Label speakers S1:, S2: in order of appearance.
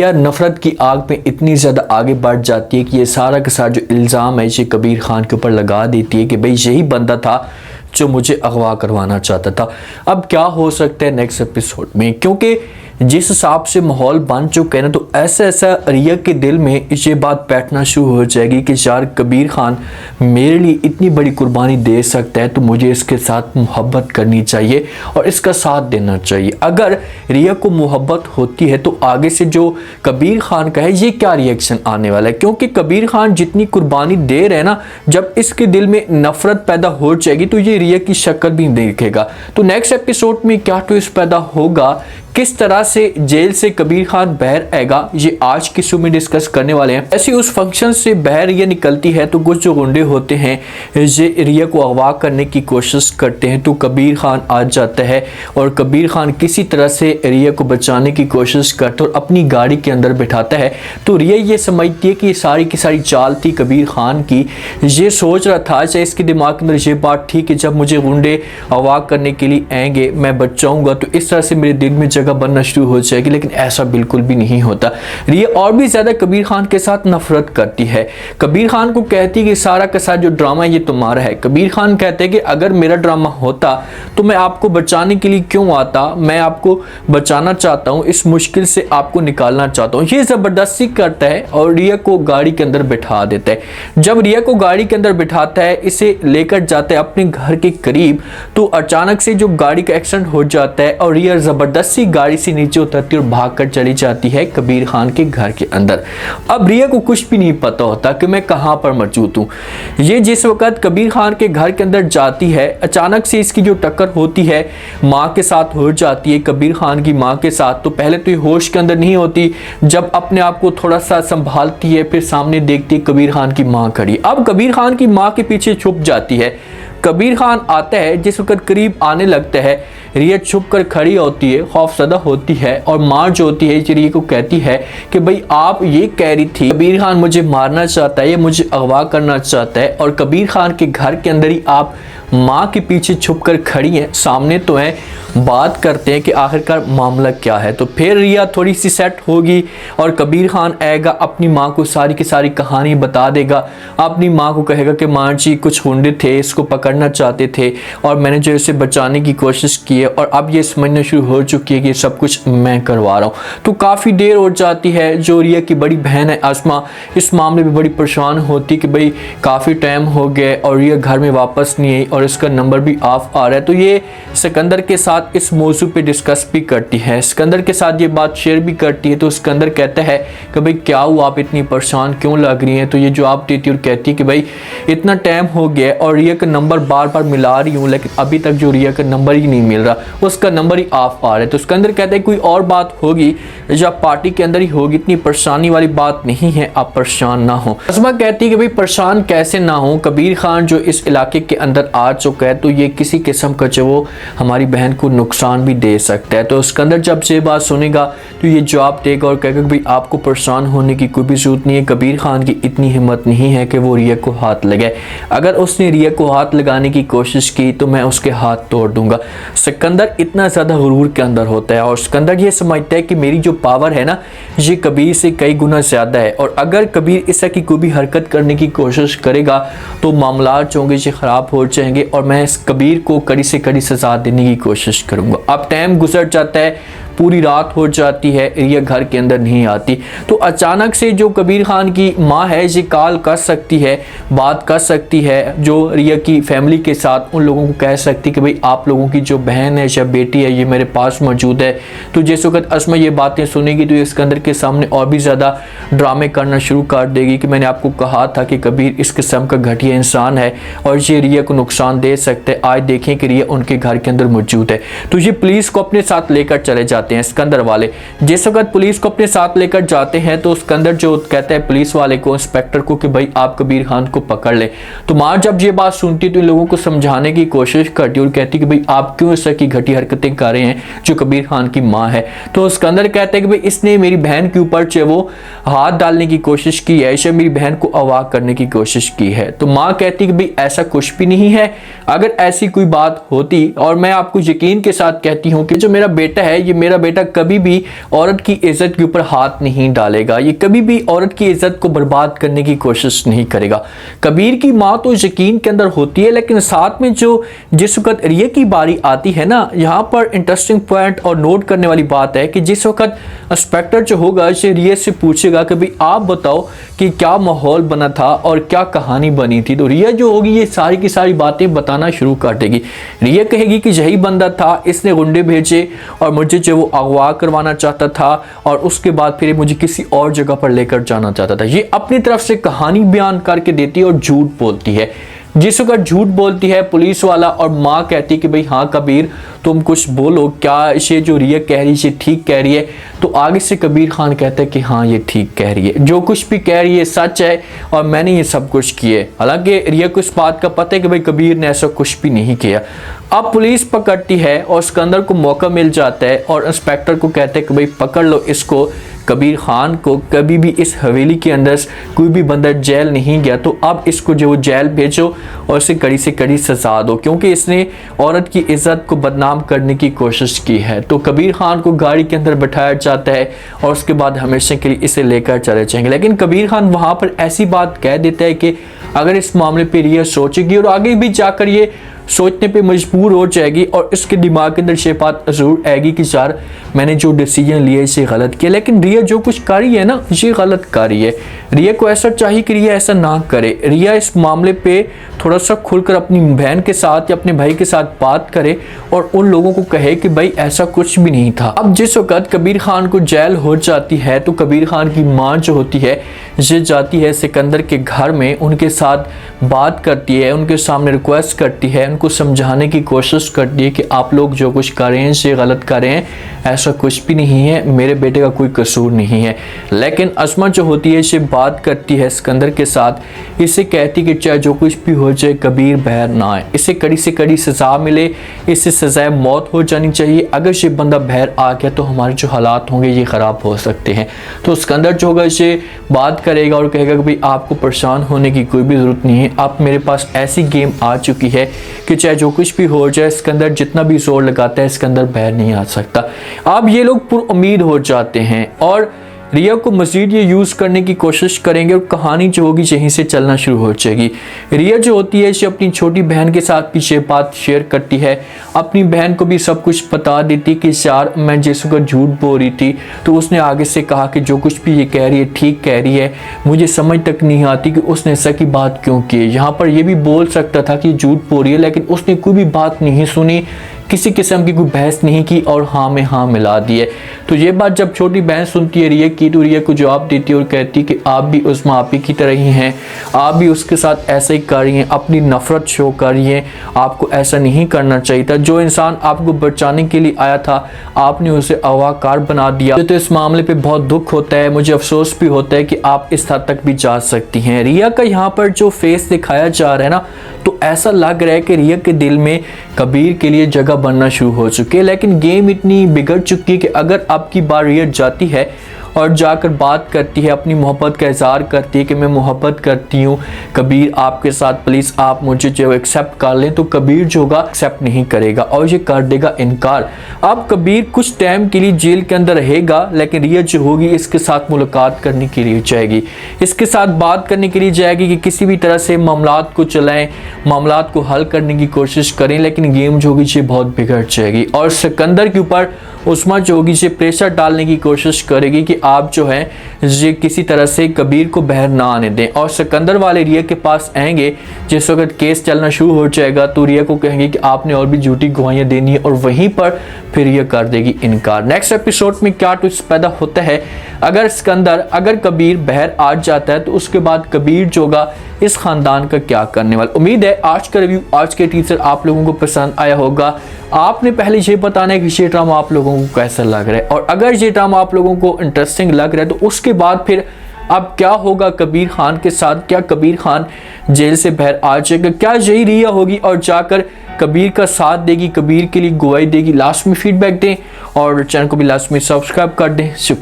S1: यार नफरत की आग में इतनी ज़्यादा आगे बढ़ जाती है कि ये सारा का सारा जो इल्ज़ाम है ये कबीर खान के ऊपर लगा देती है कि भाई यही बंदा था जो मुझे अगवा करवाना चाहता था। अब क्या हो सकता है नेक्स्ट एपिसोड में, क्योंकि जिस हिसाब से माहौल बन चुका है ना, तो ऐसा रिया के दिल में ये बात बैठना शुरू हो जाएगी कि यार कबीर खान मेरे लिए इतनी बड़ी कुर्बानी दे सकता है तो मुझे इसके साथ मोहब्बत करनी चाहिए और इसका साथ देना चाहिए। अगर रिया को मोहब्बत होती है तो आगे से जो कबीर खान का है ये क्या रिएक्शन आने वाला है, क्योंकि कबीर खान जितनी कुर्बानी दे रहे हैं ना, जब इसके दिल में नफरत पैदा हो जाएगी तो ये रिया की शक्ल भी देखेगा। तो नेक्स्ट एपिसोड में क्या ट्विस्ट पैदा होगा, किस तरह से जेल से कबीर खान बाहर आएगा, ये आज की शो में डिस्कस करने वाले हैं। ऐसी उस फंक्शन से बाहर रिया निकलती है तो कुछ जो गुंडे होते हैं ये रिया को अगवा करने की कोशिश करते हैं, तो कबीर खान आ जाता है और कबीर खान किसी तरह से रिया को बचाने की कोशिश करता है और अपनी गाड़ी के अंदर बिठाता है। तो रिया ये समझती है कि ये सारी की सारी चाल थी कबीर खान की। ये सोच रहा था, चाहे इसके दिमाग के अंदर ये बात थी कि जब मुझे गुंडे अगवा करने के लिए आएंगे मैं बच जाऊंगा तो इस तरह से मेरे दिल में जगह बनना शुरू हो जाएगी, लेकिन ऐसा बिल्कुल भी नहीं होता। रिया और भी ज्यादा कबीर खान के साथ नफरत करती है। कबीर खान को कहती है कि सारा का सारा जो ड्रामा ये तुम्हारा है। कबीर खान कहते हैं कि अगर मेरा ड्रामा होता तो मैं आपको बचाने के लिए क्यों आता, मैं आपको बचाना चाहता हूं, इस मुश्किल से आपको निकालना चाहता हूं। ये जबरदस्ती करता है और रिया को गाड़ी के अंदर बिठा देता है। जब रिया को गाड़ी के अंदर बिठाता है, इसे लेकर जाता है अपने घर के करीब, तो अचानक से जो गाड़ी का एक्सीडेंट हो जाता है और रिया जबरदस्ती गाड़ी से नीचे उतरती और भागकर चली जाती है कबीर खान के घर के अंदर। अब रिया को कुछ भी नहीं पता होता कि मैं कहां पर मौजूद हूं। ये जिस वक्त कबीर खान के घर के अंदर जाती है, अचानक से इसकी जो टक्कर होती है मां के साथ हो जाती है, कबीर खान की मां के साथ। तो पहले तो ये होश के अंदर नहीं होती, जब अपने आप को थोड़ा सा संभालती है फिर सामने देखती है कबीर खान की मां खड़ी। अब कबीर खान की मां के पीछे छुप जाती है। कबीर खान आता है, जिस वक्त करीब आने लगता है रिया छुप कर खड़ी होती है, खौफजदा होती है और मां जो होती है रिया को कहती है कि भाई आप ये कह रही थी कबीर खान मुझे मारना चाहता है, ये मुझे अगवा करना चाहता है और कबीर खान के घर के अंदर ही आप मां के पीछे छुप कर खड़ी हैं, सामने तो है। बात करते हैं कि आखिरकार मामला क्या है। तो फिर रिया थोड़ी सी सेट होगी और कबीर खान आएगा, अपनी माँ को सारी की सारी कहानी बता देगा। अपनी माँ को कहेगा कि माँ जी कुछ गुंडे थे, इसको पकड़ना चाहते थे और मैंने जो इसे बचाने की कोशिश की है और अब ये समझना शुरू हो चुकी है कि सब कुछ मैं करवा रहा हूँ। तो काफ़ी देर हो जाती है। जो रिया की बड़ी बहन है आसमा इस मामले में बड़ी परेशान होती कि भाई काफ़ी टाइम हो गया और रिया घर में वापस नहीं आई और इसका नंबर भी ऑफ आ रहा है। तो ये सिकंदर के साथ इस मौजू पे डिस्कस भी करती है, सिकंदर के साथ ये बात शेयर भी करती है। तो सिकंदर कहता है कि भाई क्या हुआ, आप इतनी परेशान क्यों लग रही हैं। तो ये जवाब देती है और कहती है कि भाई इतना टाइम हो गया और रिया का नंबर बार बार मिला रही हूँ लेकिन अभी तक जो रिया का नंबर ही नहीं मिल रहा, उसका नंबर ही ऑफ आ रहा है। तो सिकंदर कहता है कोई और बात होगी जो पार्टी के अंदर ही होगी, इतनी परेशानी वाली बात नहीं है, आप परेशान ना हो। असमा कहती है कि भाई परेशान कैसे ना हो, कबीर खान जो इस इलाके के अंदर आ चुका है तो ये किसी किस्म का जो वो हमारी बहन को नुकसान भी दे सकता है। तो सिकंदर जब ये बात सुनेगा तो ये जवाब देगा और कहेगा कि भाई आपको परेशान होने की कोई भी जरूरत नहीं है, कबीर खान की इतनी हिम्मत नहीं है कि वो रिया को हाथ लगाए। अगर उसने रिया को हाथ लगाने की कोशिश की तो मैं उसके हाथ तोड़ दूंगा। सिकंदर इतना ज़्यादा गुरूर के अंदर होता है और सिकंदर ये समझता है कि मेरी जो पावर है ना ये कबीर से कई गुना ज़्यादा है और अगर कबीर इस की कोई भी हरकत करने की कोशिश करेगा तो मामला जो होंगे ये ख़राब हो जाएंगे और मैं इस कबीर को कड़ी से कड़ी सज़ा देने की कोशिश करूँगा। अब टाइम गुजर जाता है, पूरी रात हो जाती है, रिया घर के अंदर नहीं आती। तो अचानक से जो कबीर खान की माँ है ये कॉल कर सकती है, बात कर सकती है जो रिया की फैमिली के साथ, उन लोगों को कह सकती कि भाई आप लोगों की जो बहन है या बेटी है ये मेरे पास मौजूद है। तो जिस वक्त असमा ये बातें सुनेगी तो इसके अंदर के सामने और भी ज़्यादा ड्रामे करना शुरू कर देगी कि मैंने आपको कहा था कि कबीर इस किस्म का घटिया इंसान है और ये रिया को नुकसान दे सकते हैं। आज देखें कि रिया उनके घर के अंदर मौजूद है। तो ये पुलिस को अपने साथ लेकर चले जाते हैं सिकंदर वाले। जिस वक्त पुलिस को अपने साथ लेकर जाते हैं तो सिकंदर जो कहता है पुलिस वाले को, इंस्पेक्टर को कि भाई आप कबीर खान को पकड़ ले। तो मां जब ये बात सुनती तो इन लोगों को समझाने की कोशिश करती और कहती कि भाई आप क्यों इस तरह की घटी हरकतें कर रहे हैं जो कबीर खान की मां है। तो सिकंदर कहता है कि भाई इसने मेरी बहन के ऊपर जो वो हाथ डालने की कोशिश की है, ऐसे मेरी बहन को अगवा करने की कोशिश की है। तो मां कहती कि भाई ऐसा कुछ भी नहीं है, अगर ऐसी कोई बात होती और मैं आपको यकीन के साथ कहती हूँ कि जो मेरा बेटा है ये मेरा मेरा बेटा कभी भी औरत की इज्जत के ऊपर हाथ नहीं डालेगा, ये कभी भी औरत की इज्जत को बर्बाद करने की कोशिश नहीं करेगा। कबीर की माँ तो यकीन के अंदर होती है, लेकिन साथ में जो जिस वक्त रिया की बारी आती है ना, यहाँ पर इंटरेस्टिंग पॉइंट और नोट करने वाली बात है कि जिस वक्त इंस्पेक्टर जो होगा रिया से पूछेगा कि भाई आप बताओ कि क्या माहौल बना था और क्या कहानी बनी थी, तो रिया जो होगी ये सारी की सारी बातें बताना शुरू कर देगी। रिया कहेगी कि यही बंदा था, इसने गुंडे भेजे और मुझे जो वो अगवा करवाना चाहता था और उसके बाद फिर मुझे किसी और जगह पर लेकर जाना चाहता था। ये अपनी तरफ से कहानी बयान करके देती है और झूठ बोलती है। जिस वक्त झूठ बोलती है पुलिस वाला और माँ कहती है कि भाई हाँ कबीर तुम कुछ बोलो, क्या ये जो रिया कह रही है ठीक कह रही है, तो आगे से कबीर खान कहता है कि हाँ ये ठीक कह रही है, जो कुछ भी कह रही है सच है और मैंने ये सब कुछ किए। हालांकि रिया को इस बात का पता है कि भाई कबीर ने ऐसा कुछ भी नहीं किया। अब पुलिस पकड़ती है और सिकंदर को मौका मिल जाता है और इंस्पेक्टर को कहते हैं कि भाई पकड़ लो इसको, कबीर खान को कभी भी इस हवेली के अंदर कोई भी बंदा जेल नहीं गया, तो अब इसको जो जेल भेजो और इसे कड़ी से कड़ी सजा दो, क्योंकि इसने औरत की इज्जत को बदनाम करने की कोशिश की है। तो कबीर खान को गाड़ी के अंदर बैठाया जाता है और उसके बाद हमेशा के लिए इसे लेकर चले जाएंगे। लेकिन कबीर खान वहां पर ऐसी बात कह देता है कि अगर इस मामले पर रिया सोचेगी और आगे भी जाकर ये सोचने पे मजबूर हो जाएगी और इसके दिमाग के अंदर ये बात जरूर आएगी कि यार मैंने जो डिसीजन लिया इसे गलत किया। लेकिन रिया जो कुछ कर रही है ना ये गलत कर रही है। रिया को ऐसा चाहिए कि रिया ऐसा ना करे। रिया इस मामले पे थोड़ा सा खुलकर अपनी बहन के साथ या अपने भाई के साथ बात करे और उन लोगों को कहे कि भाई ऐसा कुछ भी नहीं था। अब जिस वक्त कबीर खान को जेल हो जाती है तो कबीर खान की माँ जो होती है ये जाती है सिकंदर के घर में, उनके साथ बात करती है, उनके सामने रिक्वेस्ट करती है, उनको समझाने की कोशिश करती है कि आप लोग जो कुछ कर रहे हैं ये गलत कर रहे हैं, ऐसा कुछ भी नहीं है, मेरे बेटे का कोई कसूर नहीं है। लेकिन अस्मा जो होती है ये बात करती है सिकंदर के साथ, इसे कहती कि चाहे जो कुछ भी हो जाए कबीर बाहर ना आए, इसे कड़ी से कड़ी सजा मिले, इसे सजाए मौत हो जानी चाहिए। अगर ये बंदा बाहर आ गया तो हमारे जो हालात होंगे ये ख़राब हो सकते हैं। तो सिकंदर जो होगा इसे बात करेगा और कहेगा कि भाई आपको परेशान होने की कोई भी ज़रूरत नहीं है, आप मेरे पास ऐसी गेम आ चुकी है कि चाहे जो कुछ भी हो जाए सिकंदर जितना भी जोर लगाता है सिकंदर बाहर नहीं आ सकता। अब ये लोग पुरुम्मीद हो जाते हैं और रिया को मजीद ये यूज़ करने की कोशिश करेंगे और कहानी जो होगी यहीं से चलना शुरू हो जाएगी। रिया जो होती है ये अपनी छोटी बहन के साथ भी ये बात शेयर करती है, अपनी बहन को भी सब कुछ बता देती कि यार मैं जिस वक्त झूठ बोल रही थी तो उसने आगे से कहा कि जो कुछ भी ये कह रही है ठीक कह रही है, मुझे समझ तक नहीं आती कि उसने ऐसा की बात क्यों की। यहाँ पर यह भी बोल सकता था कि झूठ बोल रही है, लेकिन उसने कोई भी बात नहीं सुनी, किसी किस्म की कोई बहस नहीं की और हाँ में हाँ मिला दिए। तो ये बात जब छोटी बहन सुनती है रिया की तो रिया को जवाब देती है और कहती है कि आप भी उस मापी की तरह ही हैं, आप भी उसके साथ ऐसा ही कर रही हैं, अपनी नफरत शो कर रही हैं, आपको ऐसा नहीं करना चाहिए था। जो इंसान आपको बचाने के लिए आया था आपने उसे अगवाकार बना दिया। तो इस मामले पे बहुत दुख होता है, मुझे अफसोस भी होता है कि आप इस हद तक भी जा सकती हैं। रिया का यहाँ पर जो फेस दिखाया जा रहा है ना तो ऐसा लग रहा है कि रिया के दिल में कबीर के लिए जगह बनना शुरू हो चुकी है। लेकिन गेम इतनी बिगड़ चुकी है कि अगर आपकी बार रिया जाती है और जाकर बात करती है, अपनी मोहब्बत का इजहार करती है कि मैं मोहब्बत करती हूँ कबीर आपके साथ, प्लीज़ आप मुझे जो एक्सेप्ट कर लें, तो कबीर जो होगा एक्सेप्ट नहीं करेगा और ये कर देगा इनकार। अब कबीर कुछ टाइम के लिए जेल के अंदर रहेगा, लेकिन रिया जो होगी इसके साथ मुलाकात करने के लिए जाएगी, इसके साथ बात करने के लिए जाएगी कि किसी भी तरह से मामलात को चलाएं, मामलात को हल करने की कोशिश करें। लेकिन गेम जो होगी ये बहुत बिगड़ जाएगी और सिकंदर के ऊपर उस्मा जो होगी ये प्रेशर डालने की कोशिश करेगी कि आप जो है ये किसी तरह से कबीर को बाहर ना आने दें। और सिकंदर वाले रिया के पास आएंगे, जिस वक्त केस चलना शुरू हो जाएगा तो रिया को कहेंगे कि आपने और भी झूठी गवाहियां देनी है और वहीं पर फिर रिया कर देगी इनकार। नेक्स्ट एपिसोड में क्या ट्विस्ट पैदा होता है, अगर कबीर बाहर आ जाता है तो उसके बाद कबीर जो होगा इस खानदान का क्या करने वाला। उम्मीद है आज का रिव्यू, आज के टीजर आप लोगों को पसंद आया होगा। आपने पहले ये बताना है कि ये ड्रामा आप लोगों को कैसा लग रहा है और अगर ये ड्रामा आप लोगों को इंटरेस्टिंग लग रहा है तो उसके बाद फिर अब क्या होगा कबीर खान के साथ। क्या कबीर खान जेल से बाहर आ जाएगा, क्या यही रिया होगी और जाकर कबीर का साथ देगी, कबीर के लिए गवाही देगी। लास्ट में फीडबैक दें और चैनल को भी लास्ट में सब्सक्राइब कर दें। शुक्रिया।